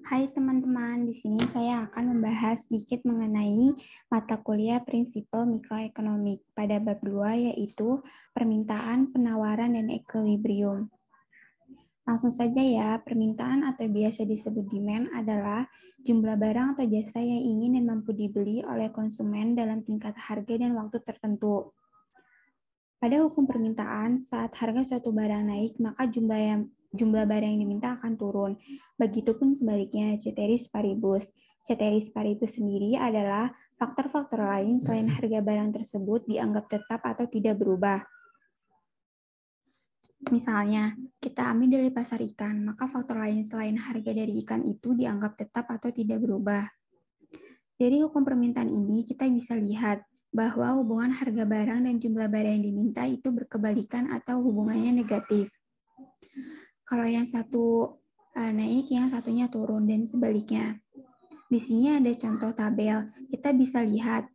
Hai teman-teman, di sini saya akan membahas sedikit mengenai mata kuliah Prinsipal Mikroekonomik pada bab 2 yaitu permintaan, penawaran, dan equilibrium. Langsung saja ya, permintaan atau biasa disebut demand adalah jumlah barang atau jasa yang ingin dan mampu dibeli oleh konsumen dalam tingkat harga dan waktu tertentu. Pada hukum permintaan, saat harga suatu barang naik, maka jumlah barang yang diminta akan turun. Begitupun sebaliknya, ceteris paribus. Ceteris paribus sendiri adalah faktor-faktor lain selain harga barang tersebut dianggap tetap atau tidak berubah. Misalnya, kita ambil dari pasar ikan, maka faktor lain selain harga dari ikan itu dianggap tetap atau tidak berubah. Dari hukum permintaan ini, kita bisa lihat bahwa hubungan harga barang dan jumlah barang yang diminta itu berkebalikan atau hubungannya negatif. Kalau yang satu naik, yang satunya turun, dan sebaliknya. Di sini ada contoh tabel. Kita bisa lihat.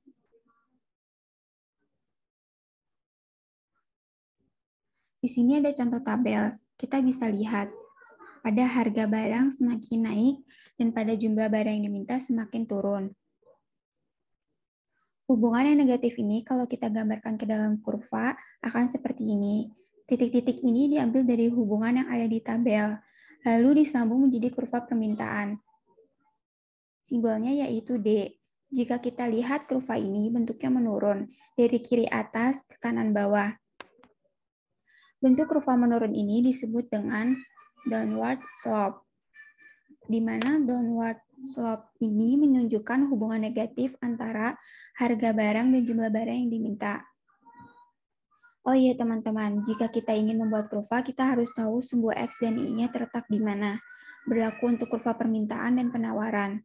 Di sini ada contoh tabel. Kita bisa lihat pada harga barang semakin naik dan pada jumlah barang yang diminta semakin turun. Hubungan yang negatif ini kalau kita gambarkan ke dalam kurva akan seperti ini. Titik-titik ini diambil dari hubungan yang ada di tabel, lalu disambung menjadi kurva permintaan. Simbolnya yaitu D. Jika kita lihat kurva ini bentuknya menurun dari kiri atas ke kanan bawah. Bentuk kurva menurun ini disebut dengan downward slope, di mana downward slope ini menunjukkan hubungan negatif antara harga barang dan jumlah barang yang diminta. Oh iya teman-teman, jika kita ingin membuat kurva, kita harus tahu sumbu X dan Y-nya terletak di mana. Berlaku untuk kurva permintaan dan penawaran.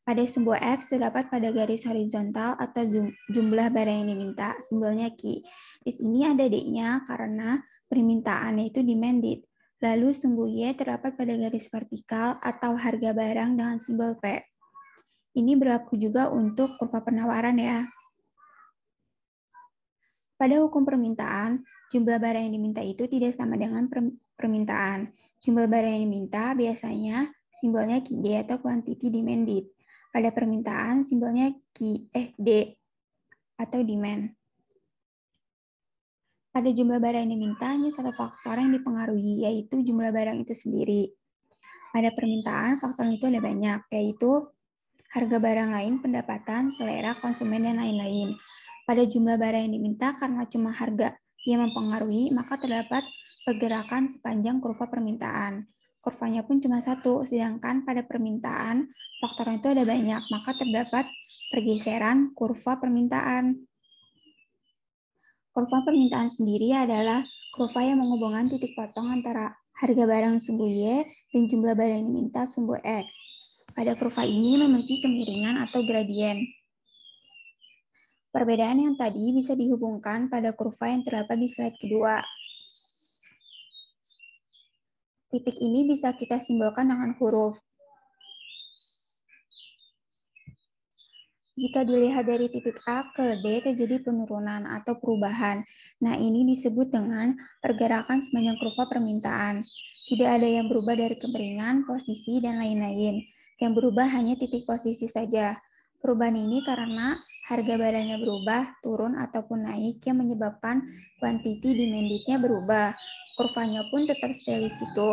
Pada sumbu X terdapat pada garis horizontal atau jumlah barang yang diminta, simbolnya Q. Di sini ada D-nya karena permintaannya itu demanded. Lalu sumbu Y terdapat pada garis vertikal atau harga barang dengan simbol P. Ini berlaku juga untuk kurva penawaran ya. Pada hukum permintaan, jumlah barang yang diminta itu tidak sama dengan permintaan. Jumlah barang yang diminta biasanya simbolnya QD atau quantity demanded. Pada permintaan simbolnya D atau demand. Pada jumlah barang yang diminta hanya satu faktor yang dipengaruhi, yaitu jumlah barang itu sendiri. Pada permintaan, faktor itu ada banyak, yaitu harga barang lain, pendapatan, selera, konsumen, dan lain-lain. Pada jumlah barang yang diminta, karena cuma harga yang mempengaruhi, maka terdapat pergerakan sepanjang kurva permintaan. Kurvanya pun cuma satu, sedangkan pada permintaan, faktor itu ada banyak, maka terdapat pergeseran kurva permintaan. Kurva permintaan sendiri adalah kurva yang menghubungkan titik potong antara harga barang sumbu Y dan jumlah barang yang diminta sumbu X. Pada kurva ini memiliki kemiringan atau gradien. Perbedaan yang tadi bisa dihubungkan pada kurva yang terdapat di slide kedua. Titik ini bisa kita simbolkan dengan huruf. Jika dilihat dari titik A ke D terjadi penurunan atau perubahan. Nah, ini disebut dengan pergerakan sepanjang kurva permintaan. Tidak ada yang berubah dari kemiringan, posisi, dan lain-lain. Yang berubah hanya titik posisi saja. Perubahan ini karena harga barangnya berubah, turun, ataupun naik yang menyebabkan quantity demanded-nya berubah. Kurvanya pun tetap stay di situ.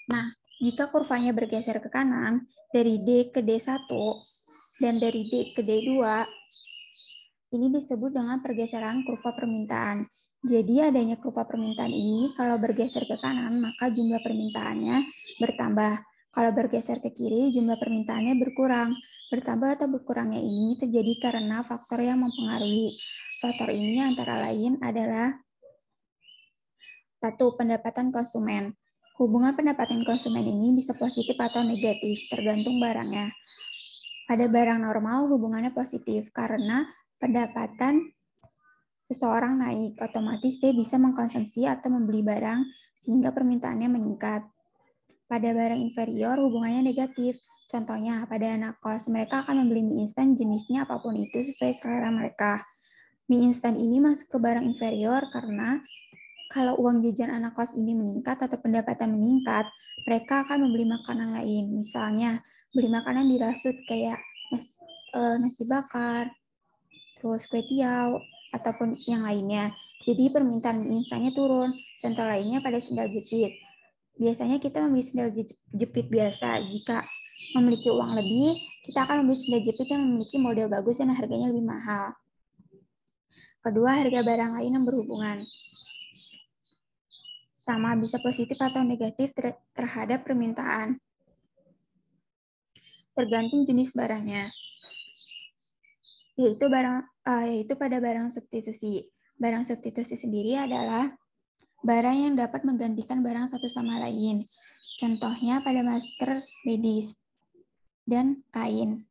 Nah, jika kurvanya bergeser ke kanan, dari D ke D1, dan dari D ke D2, ini disebut dengan pergeseran kurva permintaan. Jadi adanya kurva permintaan ini, kalau bergeser ke kanan, maka jumlah permintaannya bertambah. Kalau bergeser ke kiri, jumlah permintaannya berkurang. Bertambah atau berkurangnya ini terjadi karena faktor yang mempengaruhi. Faktor ini antara lain adalah 1. Pendapatan konsumen. Hubungan pendapatan konsumen ini bisa positif atau negatif, tergantung barangnya. Pada barang normal, hubungannya positif karena pendapatan seseorang naik, otomatis dia bisa mengkonsumsi atau membeli barang sehingga permintaannya meningkat. Pada barang inferior, hubungannya negatif. Contohnya, pada anak kos, mereka akan membeli mie instan jenisnya apapun itu sesuai selera mereka. Mie instan ini masuk ke barang inferior karena Kalau uang jajan anak kos ini meningkat atau pendapatan meningkat, mereka akan membeli makanan lain. Misalnya, beli makanan dirasut kayak nasi bakar, terus kue tiaw, ataupun yang lainnya. Jadi permintaan mie instannya turun. Contoh lainnya pada sendal jepit. Biasanya kita membeli sendal jepit biasa. Jika memiliki uang lebih, kita akan membeli sendal jepit yang memiliki model bagus dan harganya lebih mahal. Kedua, harga barang lain yang berhubungan. Sama bisa positif atau negatif terhadap permintaan. Tergantung jenis barangnya. Yaitu pada barang substitusi. Barang substitusi sendiri adalah barang yang dapat menggantikan barang satu sama lain. Contohnya pada masker medis dan kain.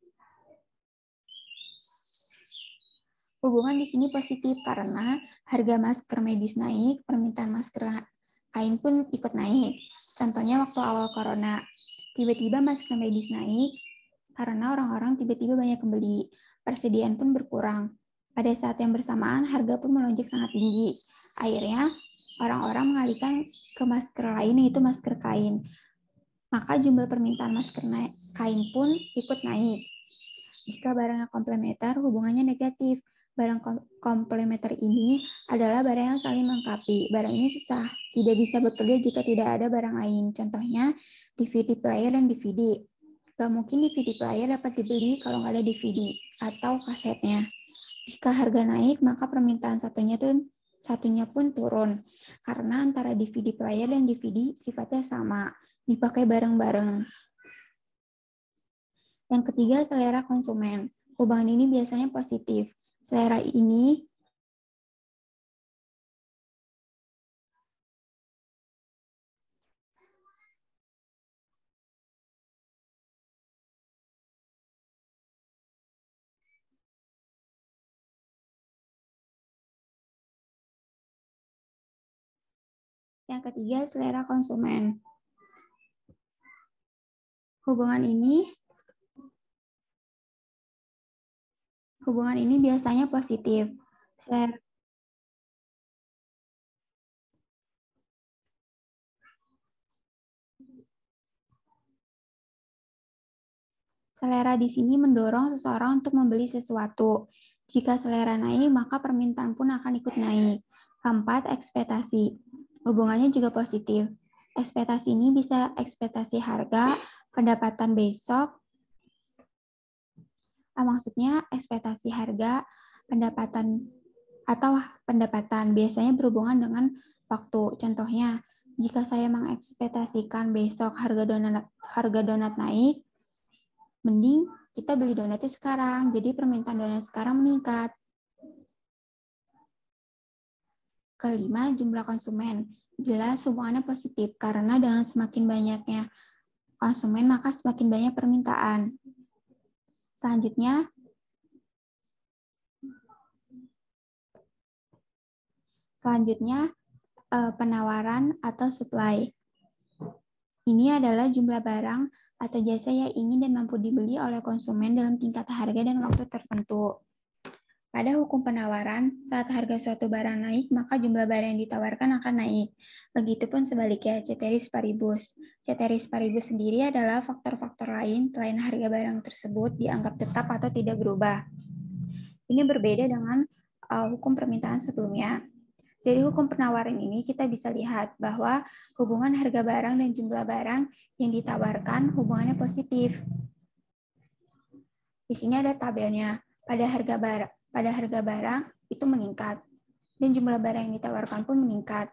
Hubungan di sini positif karena harga masker medis naik, permintaan masker kain pun ikut naik. Contohnya waktu awal corona, tiba-tiba masker medis naik karena orang-orang tiba-tiba banyak membeli, persediaan pun berkurang. Pada saat yang bersamaan, harga pun melonjak sangat tinggi. Akhirnya, orang-orang mengalihkan ke masker lain, yaitu masker kain. Maka jumlah permintaan masker kain pun ikut naik. Jika barangnya komplementer, hubungannya negatif. Barang komplementer ini adalah barang yang saling melengkapi. Barang ini susah, tidak bisa bekerja jika tidak ada barang lain. Contohnya, DVD player dan DVD. Gak mungkin DVD player dapat dibeli kalau nggak ada DVD atau kasetnya. Jika harga naik, maka permintaan satunya pun turun. Karena antara DVD player dan DVD sifatnya sama, dipakai bareng-bareng. Yang ketiga, selera konsumen. Hubungan ini biasanya positif. Selera ini Yang ketiga, selera konsumen. Hubungan ini biasanya positif. Selera di sini mendorong seseorang untuk membeli sesuatu. Jika selera naik, maka permintaan pun akan ikut naik. Keempat, ekspektasi. Hubungannya juga positif. Ekspektasi ini bisa ekspektasi harga, pendapatan besok, maksudnya ekspektasi harga, pendapatan biasanya berhubungan dengan waktu. Contohnya, jika saya mengekspektasikan besok harga donat naik, mending kita beli donatnya sekarang. Jadi permintaan donat sekarang meningkat. Kelima, jumlah konsumen. Jelas hubungannya positif karena dengan semakin banyaknya konsumen maka semakin banyak permintaan. Selanjutnya penawaran atau supply. Ini adalah jumlah barang atau jasa yang ingin dan mampu dibeli oleh konsumen dalam tingkat harga dan waktu tertentu. Pada hukum penawaran, saat harga suatu barang naik, maka jumlah barang yang ditawarkan akan naik. Begitupun sebaliknya, ceteris paribus. Ceteris paribus sendiri adalah faktor-faktor lain selain harga barang tersebut dianggap tetap atau tidak berubah. Ini berbeda dengan hukum permintaan sebelumnya. Dari hukum penawaran ini kita bisa lihat bahwa hubungan harga barang dan jumlah barang yang ditawarkan hubungannya positif. Di sini ada tabelnya. Pada harga barang itu meningkat dan jumlah barang yang ditawarkan pun meningkat.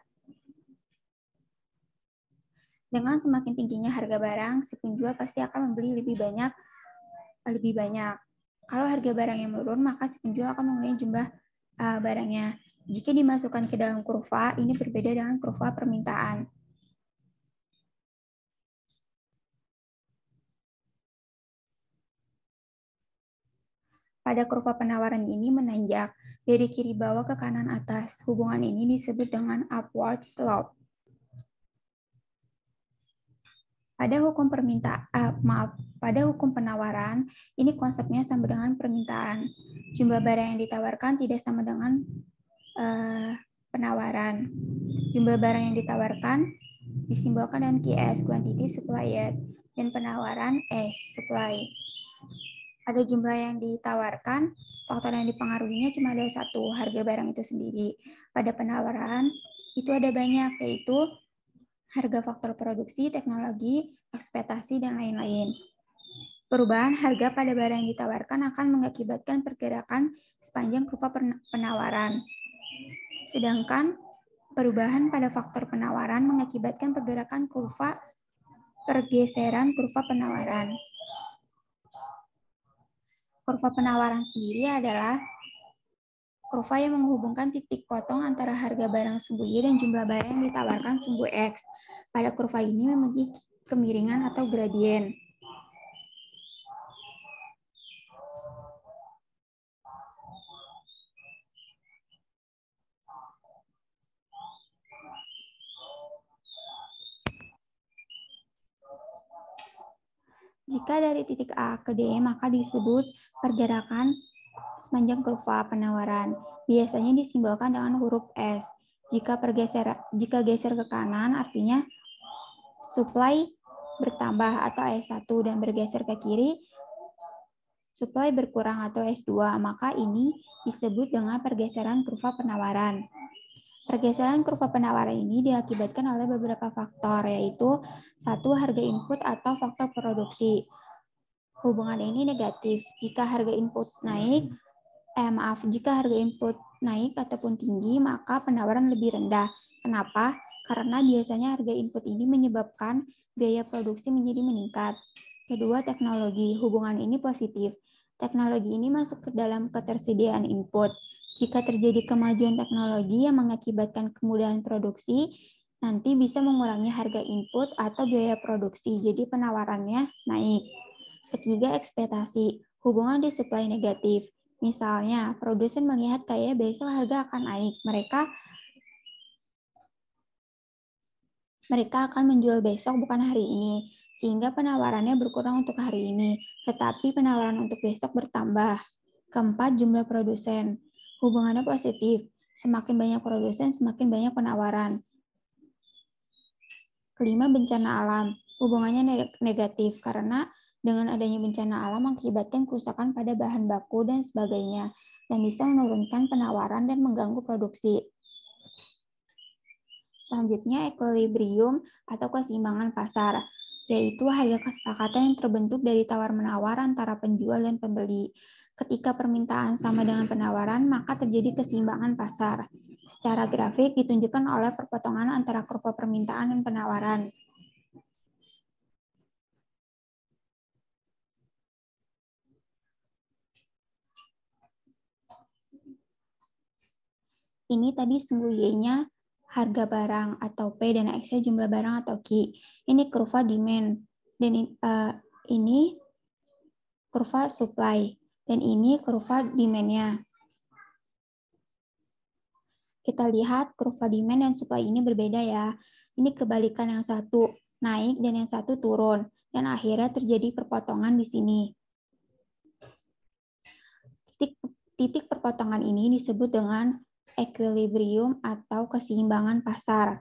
Dengan semakin tingginya harga barang, si penjual pasti akan membeli lebih banyak. Kalau harga barang yang menurun, maka si penjual akan mengurangi jumlah barangnya. Jika dimasukkan ke dalam kurva, ini berbeda dengan kurva permintaan. Pada kurva penawaran ini menanjak dari kiri bawah ke kanan atas. Hubungan ini disebut dengan upward slope. Pada hukum penawaran, ini konsepnya sama dengan permintaan. Jumlah barang yang ditawarkan tidak sama dengan penawaran. Jumlah barang yang ditawarkan disimbolkan dengan QS, quantity supplied, dan penawaran S, supply. Pada jumlah yang ditawarkan, faktor yang dipengaruhinya cuma ada satu, harga barang itu sendiri. Pada penawaran, itu ada banyak, yaitu harga faktor produksi, teknologi, ekspektasi, dan lain-lain. Perubahan harga pada barang yang ditawarkan akan mengakibatkan pergerakan sepanjang kurva penawaran. Sedangkan perubahan pada faktor penawaran mengakibatkan pergerakan kurva pergeseran kurva penawaran. Kurva penawaran sendiri adalah kurva yang menghubungkan titik potong antara harga barang sumbu Y dan jumlah barang yang ditawarkan sumbu X. Pada kurva ini memiliki kemiringan atau gradien. Jika dari titik A ke D, maka disebut pergerakan sepanjang kurva penawaran. Biasanya disimbolkan dengan huruf S. Jika geser ke kanan, artinya supply bertambah atau S1, dan bergeser ke kiri, supply berkurang atau S2. Maka ini disebut dengan pergeseran kurva penawaran. Pergeseran kurva penawaran ini diakibatkan oleh beberapa faktor, yaitu satu, harga input atau faktor produksi. Hubungan ini negatif. Jika harga input naik ataupun tinggi, maka penawaran lebih rendah. Kenapa? Karena biasanya harga input ini menyebabkan biaya produksi menjadi meningkat. Kedua, teknologi. Hubungan ini positif. Teknologi ini masuk ke dalam ketersediaan input. Jika terjadi kemajuan teknologi yang mengakibatkan kemudahan produksi, nanti bisa mengurangi harga input atau biaya produksi, jadi penawarannya naik. Ketiga, ekspektasi. Hubungan di supply negatif. Misalnya, produsen melihat kayak besok harga akan naik. Mereka akan menjual besok, bukan hari ini, sehingga penawarannya berkurang untuk hari ini, tetapi penawaran untuk besok bertambah. Keempat, jumlah produsen. Hubungannya positif. Semakin banyak produsen, semakin banyak penawaran. Kelima, bencana alam. Hubungannya negatif, karena dengan adanya bencana alam mengakibatkan kerusakan pada bahan baku dan sebagainya, dan bisa menurunkan penawaran dan mengganggu produksi. Selanjutnya, equilibrium atau keseimbangan pasar, yaitu harga kesepakatan yang terbentuk dari tawar-menawar antara penjual dan pembeli. Ketika permintaan sama dengan penawaran, maka terjadi keseimbangan pasar. Secara grafik ditunjukkan oleh perpotongan antara kurva permintaan dan penawaran. Ini tadi sumbu Y-nya harga barang atau P, dan X-nya jumlah barang atau Q. Ini kurva demand, dan ini kurva supply, dan ini kurva demand-nya. Kita lihat kurva demand dan supply ini berbeda ya. Ini kebalikan, yang satu naik dan yang satu turun, dan akhirnya terjadi perpotongan di sini. Titik perpotongan ini disebut dengan equilibrium atau keseimbangan pasar.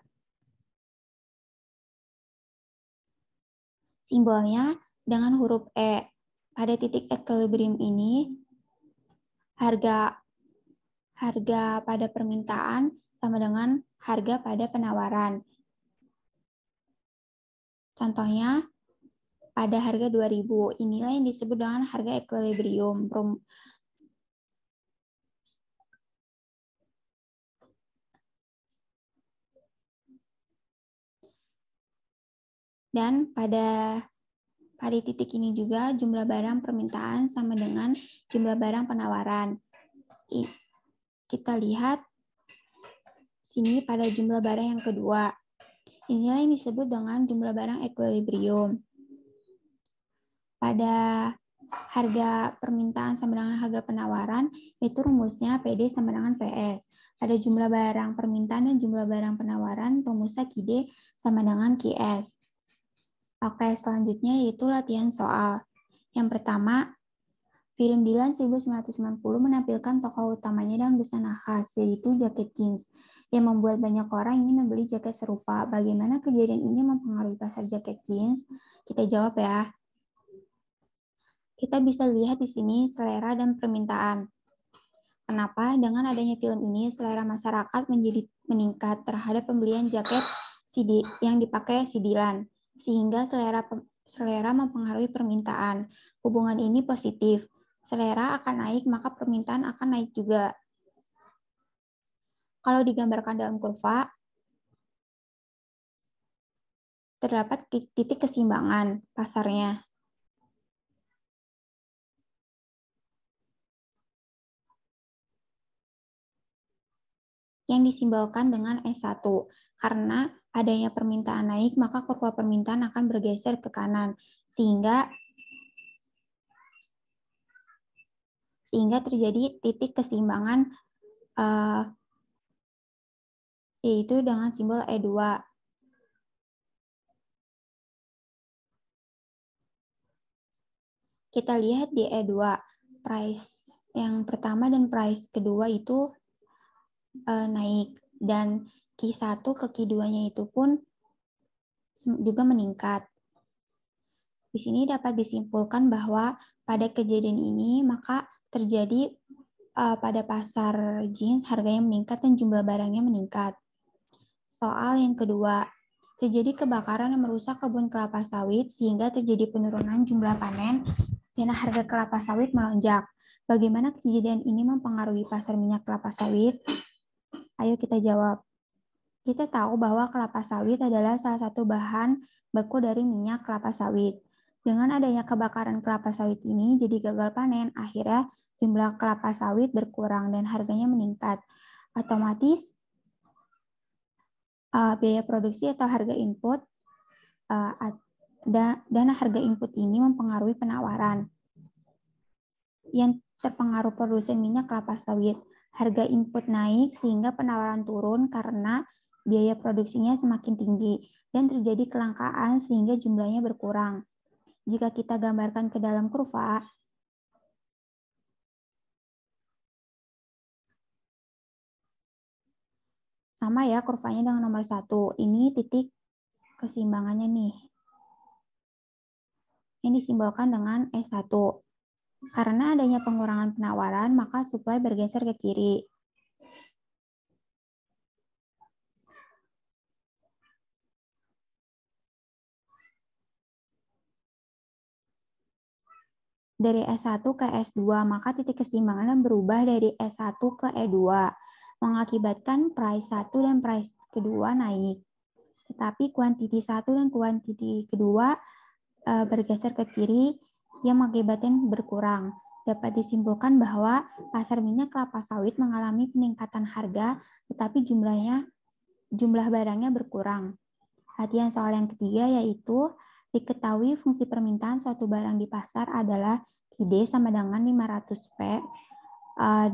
Simbolnya dengan huruf E. Pada titik equilibrium ini, harga pada permintaan sama dengan harga pada penawaran. Contohnya, pada harga 2.000, inilah yang disebut dengan harga equilibrium. Dan pada titik ini juga jumlah barang permintaan sama dengan jumlah barang penawaran. Kita lihat sini pada jumlah barang yang kedua. Inilah yang disebut dengan jumlah barang equilibrium. Pada harga permintaan sama dengan harga penawaran, itu rumusnya PD sama dengan PS. Pada jumlah barang permintaan dan jumlah barang penawaran, rumusnya QD sama dengan QS. Oke, selanjutnya yaitu latihan soal. Yang pertama, Film Dilan 1990 menampilkan tokoh utamanya dengan busana khas, yaitu jaket jeans, yang membuat banyak orang ingin membeli jaket serupa. Bagaimana kejadian ini mempengaruhi pasar jaket jeans? Kita jawab ya. Kita bisa lihat di sini selera dan permintaan. Kenapa? Dengan adanya film ini, selera masyarakat menjadi meningkat terhadap pembelian jaket yang dipakai si Dilan, sehingga selera mempengaruhi permintaan. Hubungan ini positif. Selera akan naik, maka permintaan akan naik juga. Kalau digambarkan dalam kurva, terdapat titik keseimbangan pasarnya. Yang disimbolkan dengan S1. Karena adanya permintaan naik, maka kurva permintaan akan bergeser ke kanan. Sehingga terjadi titik keseimbangan yaitu dengan simbol E2. Kita lihat di E2, price yang pertama dan price kedua itu naik, dan Q1 ke Q2-nya itu pun juga meningkat. Di sini dapat disimpulkan bahwa pada kejadian ini maka terjadi pada pasar jeans harganya meningkat dan jumlah barangnya meningkat. Soal yang kedua, terjadi kebakaran yang merusak kebun kelapa sawit sehingga terjadi penurunan jumlah panen dan harga kelapa sawit melonjak. Bagaimana kejadian ini mempengaruhi pasar minyak kelapa sawit? Ayo kita jawab. Kita tahu bahwa kelapa sawit adalah salah satu bahan baku dari minyak kelapa sawit. Dengan adanya kebakaran kelapa sawit ini jadi gagal panen, akhirnya jumlah kelapa sawit berkurang dan harganya meningkat. Otomatis biaya produksi atau harga input dana harga input ini mempengaruhi penawaran. Yang terpengaruh produsen minyak kelapa sawit. Harga input naik sehingga penawaran turun karena biaya produksinya semakin tinggi dan terjadi kelangkaan sehingga jumlahnya berkurang. Jika kita gambarkan ke dalam kurva, sama ya kurvanya dengan nomor 1. Ini titik keseimbangannya nih. Ini disimbolkan dengan S1. Karena adanya pengurangan penawaran, maka supply bergeser ke kiri. Dari S1 ke S2, maka titik keseimbangan berubah dari S1 ke E2, mengakibatkan price 1 dan price kedua naik. Tetapi kuantiti 1 dan kuantiti kedua bergeser ke kiri yang mengakibatkan berkurang. Dapat disimpulkan bahwa pasar minyak kelapa sawit mengalami peningkatan harga, tetapi jumlah barangnya berkurang. Latihan soal yang ketiga yaitu diketahui fungsi permintaan suatu barang di pasar adalah QD sama dengan 500P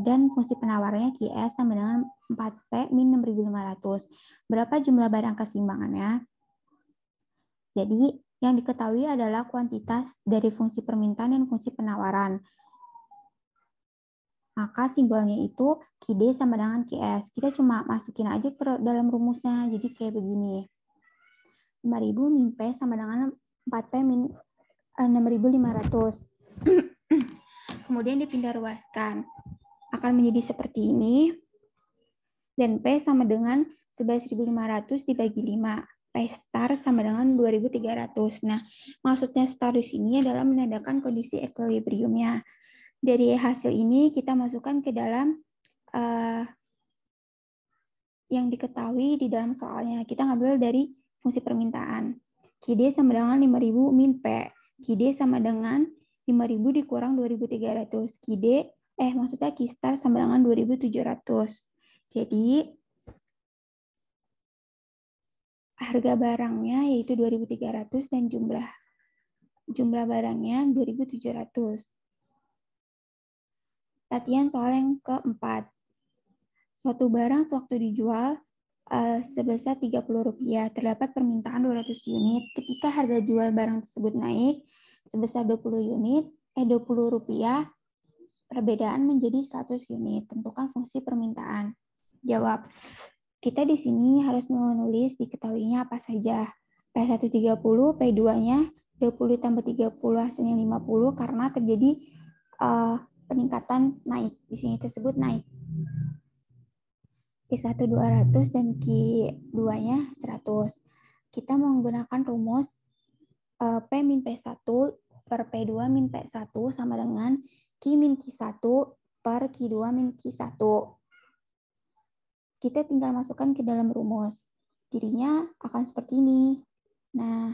dan fungsi penawarannya QS sama dengan 4P min 6.500. Berapa jumlah barang keseimbangannya? Jadi yang diketahui adalah kuantitas dari fungsi permintaan dan fungsi penawaran. Maka simbolnya itu QD sama dengan QS. Kita cuma masukin aja ke dalam rumusnya. Jadi kayak begini. 5.000 min P sama dengan 4P min 6.500. Kemudian dipindah ruaskan. Akan menjadi seperti ini. Dan P sama dengan 11.500 dibagi 5. P star sama dengan 2.300. Nah, maksudnya star di sini adalah menandakan kondisi equilibriumnya. Dari hasil ini kita masukkan ke dalam yang diketahui di dalam soalnya. Kita ngambil dari fungsi permintaan. QD sama dengan 5.000 min P. QD sama dengan 5.000 dikurang 2.300. Maksudnya Q star sama dengan 2.700. Jadi harga barangnya yaitu 2.300 dan jumlah barangnya 2.700. Latihan soal yang keempat. Suatu barang sewaktu dijual sebesar Rp30. Terdapat permintaan 200 unit. Ketika harga jual barang tersebut naik sebesar 20 unit, 20 rupiah, perbedaan menjadi 100 unit. Tentukan fungsi permintaan. Jawab. Kita di sini harus menulis diketahuinya apa saja. P1 30, P2-nya 20 tambah 30 hasilnya 50 karena terjadi peningkatan naik. Di sini tersebut naik. Q1 200 dan Q2-nya 100. Kita menggunakan rumus P min P1 per P2 min P1 sama dengan Q min Q1 per Q2 min Q1. Kita tinggal masukkan ke dalam rumus. Jadinya akan seperti ini. Nah,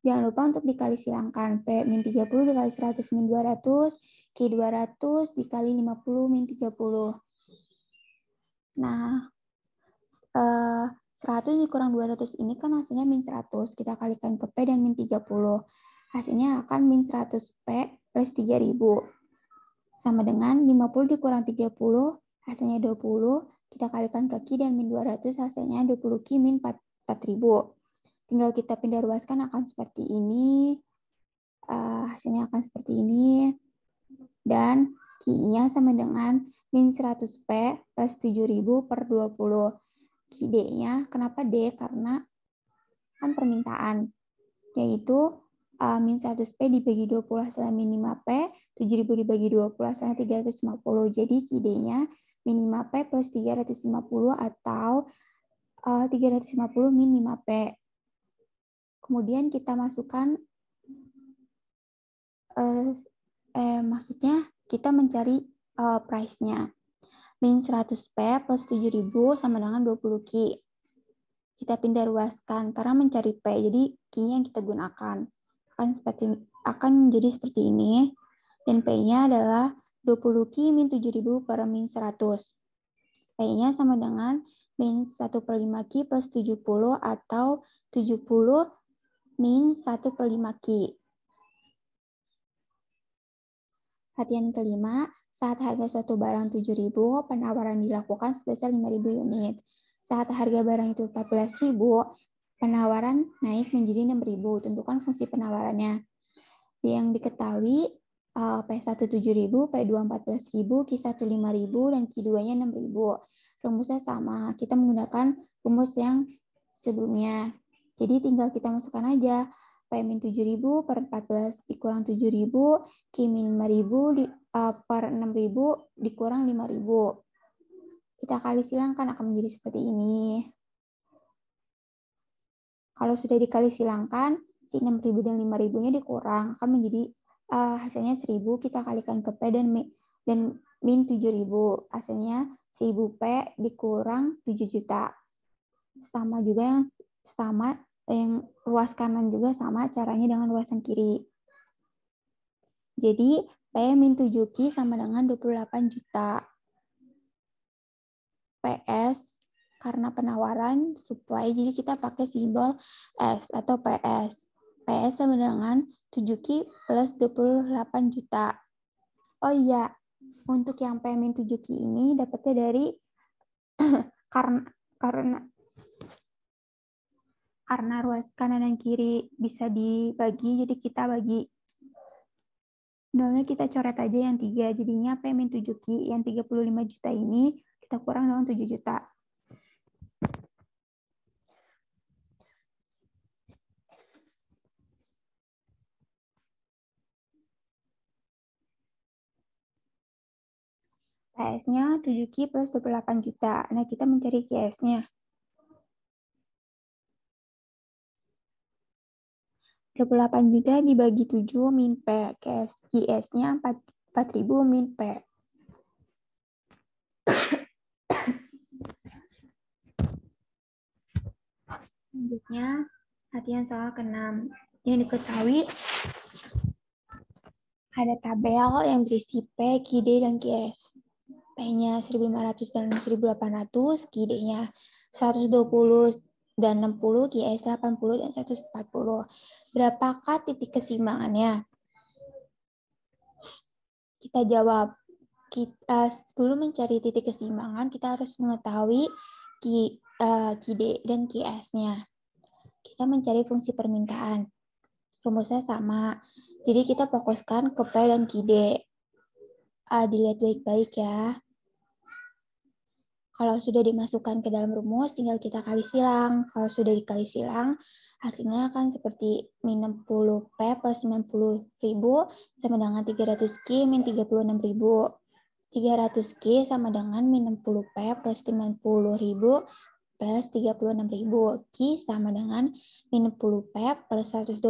jangan lupa untuk dikali silangkan. P min 30 dikali 100 min 200, Q 200 dikali 50 min 30. Nah, 100 dikurang 200 ini kan hasilnya min 100. Kita kalikan ke P dan min 30. Hasilnya akan min 100 P plus 3000. Sama dengan 50 dikurang 30, hasilnya 20. Kita kalikan ke Q dan min 200, hasilnya 20 Q min 4000. Tinggal kita pindah ruaskan akan seperti ini. Hasilnya akan seperti ini. Dan Q-nya sama dengan min 100P plus 7000 per 20. Q-D-nya, kenapa D? Karena kan permintaan. Yaitu min 100P dibagi 20 hasilnya min 5P, 7000 dibagi 20 hasilnya 350. Jadi Q-D-nya min 5P plus 350 atau 350 min 5P. Kemudian kita masukkan, maksudnya kita mencari price-nya. Min 100P plus 7000 sama dengan 20 Q. Kita pindah ruaskan karena mencari P, jadi Q-nya yang kita gunakan. Akan menjadi seperti ini. Dan P-nya adalah 20 Q min 7000 per min 100. P-nya sama dengan min 1 per 5 Q plus 70 atau 70 min 1 per 5 Q. Latihan kelima, saat harga suatu barang 7.000, penawaran dilakukan sebesar 5.000 unit. Saat harga barang itu 14.000, penawaran naik menjadi 6.000. Tentukan fungsi penawarannya. Yang diketahui, P1 7.000, P2 14.000, Q1 5.000, dan Q2-nya 6.000. Rumusnya sama, kita menggunakan rumus yang sebelumnya. Jadi tinggal kita masukkan aja. P min 7.000 per 14 dikurang 7.000, Q min 5.000 per 6.000 dikurang 5.000. Kita kali silangkan akan menjadi seperti ini. Kalau sudah dikali silangkan, si 6.000 dan 5.000-nya dikurang, akan menjadi hasilnya 1.000. Kita kalikan ke P dan min 7.000. Hasilnya 1.000 P dikurang 7 juta. Sama juga yang ruas kanan juga sama caranya dengan ruasan kiri. Jadi P min 7Q sama dengan 28 juta. PS karena penawaran supply, jadi kita pakai simbol S atau PS. PS sama dengan 7Q plus 28 juta. Oh iya, untuk yang P min 7Q ini dapatnya dari karena ruas kanan dan kiri bisa dibagi, jadi kita bagi. Nolnya kita coret aja yang 3, jadinya P min 7Q, yang 35 juta ini kita kurang dengan 7 juta. PS-nya 7Q plus 28 juta. Nah, kita mencari QS-nya. 28 juta dibagi 7 min P. QS-nya 4.000 min P. Selanjutnya, latihan soal ke-6. Yang diketahui, ada tabel yang berisi P, QD, dan QS. P-nya 1.500 dan 1.800, QD-nya 120 dan 60, QS 80 dan 140. Berapakah titik keseimbangannya? Kita jawab. Sebelum mencari titik keseimbangan, kita harus mengetahui QD dan QS-nya. Kita mencari fungsi permintaan. Rumusnya sama. Jadi kita fokuskan ke P dan QD. Dilihat baik-baik ya. Kalau sudah dimasukkan ke dalam rumus, tinggal kita kali silang. Kalau sudah dikali silang, hasilnya akan seperti min 60P plus 90.000 sama dengan 300Q min 36.000. 300Q sama dengan min 60P plus 90.000 plus 36.000. Q sama dengan min 60P plus 126.000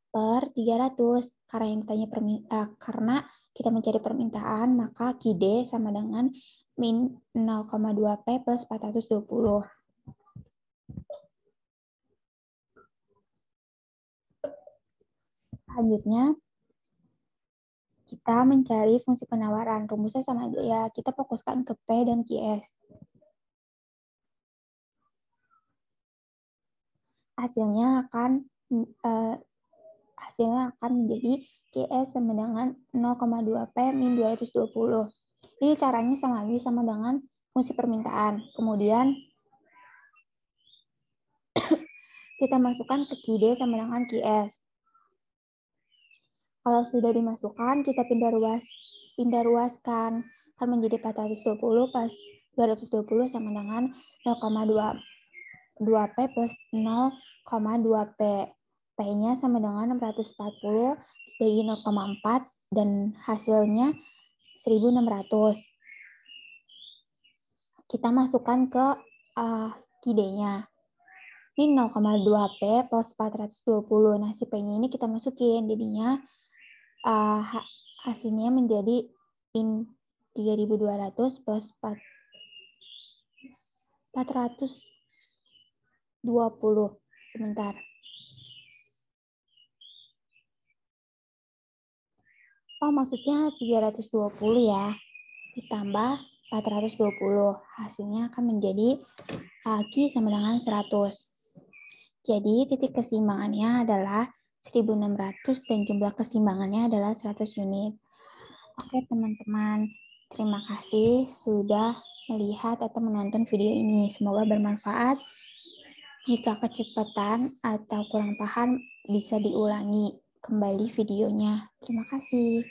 per 300. Karena kita mencari permintaan, maka QD sama dengan min 0,2P plus 420. Selanjutnya, kita mencari fungsi penawaran. Rumusnya sama aja ya, kita fokuskan ke P dan QS. Hasilnya akan menjadi QS sama dengan 0,2P min 220. Jadi caranya sama dengan fungsi permintaan. Kemudian kita masukkan ke QD sama dengan QS. Kalau sudah dimasukkan, kita pindah ruaskan. Akan menjadi 420 plus 220 sama dengan 0,2P plus 0,2P. P-nya sama dengan 640 dibagi 0,4 dan hasilnya 1.600. Kita masukkan ke QD-nya. Ini 0,2P plus 420. Nah, si P-nya ini kita masukin. Jadinya hasilnya menjadi min 3.200 plus 420. Sebentar. Oh, maksudnya 320 ya. Ditambah 420. Hasilnya akan menjadi Q sama dengan 100. Jadi titik keseimbangannya adalah 1.600 dan jumlah keseimbangannya adalah 100 unit. Oke teman-teman, terima kasih sudah melihat atau menonton video ini. Semoga bermanfaat. Jika kecepatan atau kurang paham, bisa diulangi kembali videonya. Terima kasih.